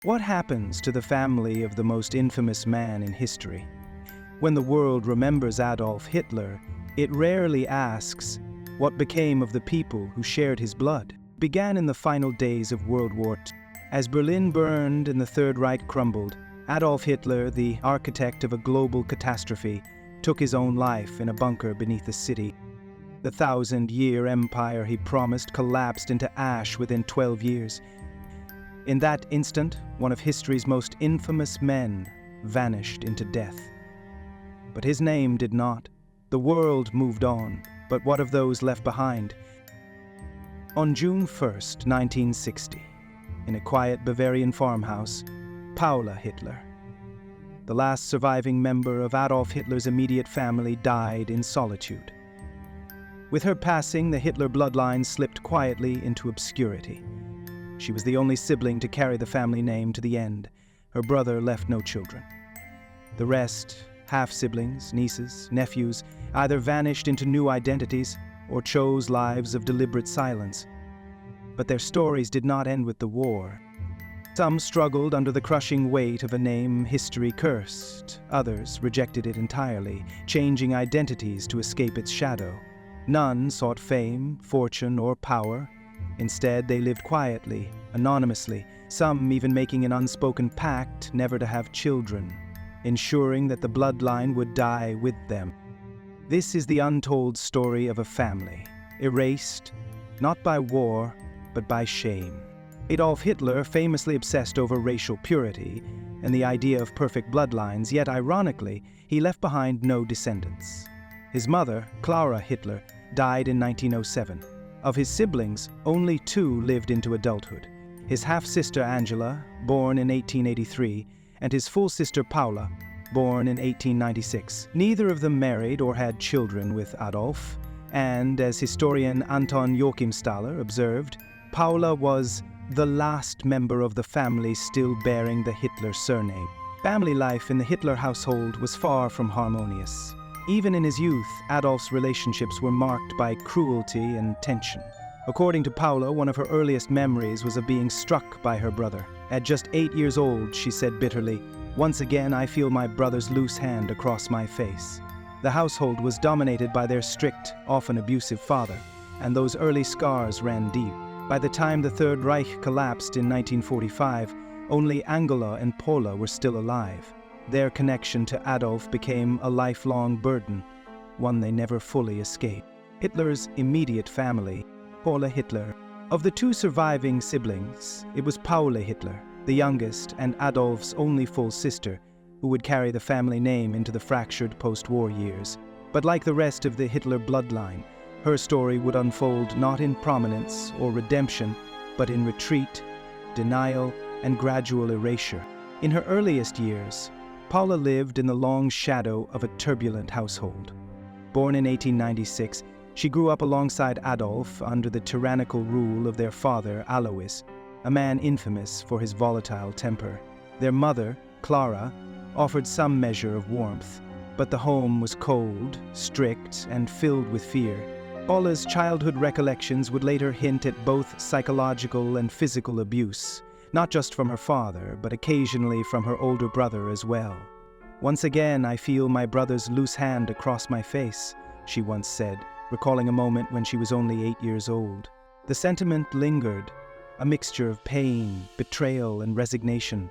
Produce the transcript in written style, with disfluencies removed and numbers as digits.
What happens to the family of the most infamous man in history? When the world remembers Adolf Hitler, it rarely asks what became of the people who shared his blood. It began in the final days of World War II. As Berlin burned and the Third Reich crumbled, Adolf Hitler, the architect of a global catastrophe, took his own life in a bunker beneath the city. The 1,000-year empire he promised collapsed into ash within 12 years. In that instant, one of history's most infamous men vanished into death. But his name did not. The world moved on, but what of those left behind? On June 1st, 1960, in a quiet Bavarian farmhouse, Paula Hitler, the last surviving member of Adolf Hitler's immediate family, died in solitude. With her passing, the Hitler bloodline slipped quietly into obscurity. She was the only sibling to carry the family name to the end. Her brother left no children. The rest, half-siblings, nieces, nephews, either vanished into new identities or chose lives of deliberate silence. But their stories did not end with the war. Some struggled under the crushing weight of a name history cursed. Others rejected it entirely, changing identities to escape its shadow. None sought fame, fortune, or power. Instead, they lived quietly, anonymously, some even making an unspoken pact never to have children, ensuring that the bloodline would die with them. This is the untold story of a family, erased, not by war, but by shame. Adolf Hitler famously obsessed over racial purity and the idea of perfect bloodlines, yet ironically, he left behind no descendants. His mother, Clara Hitler, died in 1907. Of his siblings, only 2 lived into adulthood. His half-sister Angela, born in 1883, and his full sister Paula, born in 1896. Neither of them married or had children with Adolf, and as historian Anton Joachimsthaler observed, Paula was the last member of the family still bearing the Hitler surname. Family life in the Hitler household was far from harmonious. Even in his youth, Adolf's relationships were marked by cruelty and tension. According to Paula, one of her earliest memories was of being struck by her brother. At just 8 years old, she said bitterly, "Once again I feel my brother's loose hand across my face." The household was dominated by their strict, often abusive father, and those early scars ran deep. By the time the Third Reich collapsed in 1945, only Angela and Paula were still alive. Their connection to Adolf became a lifelong burden, one they never fully escaped. Hitler's immediate family, Paula Hitler. Of the 2 surviving siblings, it was Paula Hitler, the youngest and Adolf's only full sister, who would carry the family name into the fractured post-war years. But like the rest of the Hitler bloodline, her story would unfold not in prominence or redemption, but in retreat, denial, and gradual erasure. In her earliest years, Paula lived in the long shadow of a turbulent household. Born in 1896, she grew up alongside Adolf under the tyrannical rule of their father, Alois, a man infamous for his volatile temper. Their mother, Clara, offered some measure of warmth, but the home was cold, strict, and filled with fear. Paula's childhood recollections would later hint at both psychological and physical abuse, not just from her father, but occasionally from her older brother as well. "Once again, I feel my brother's loose hand across my face," she once said, recalling a moment when she was only 8 years old. The sentiment lingered, a mixture of pain, betrayal, and resignation,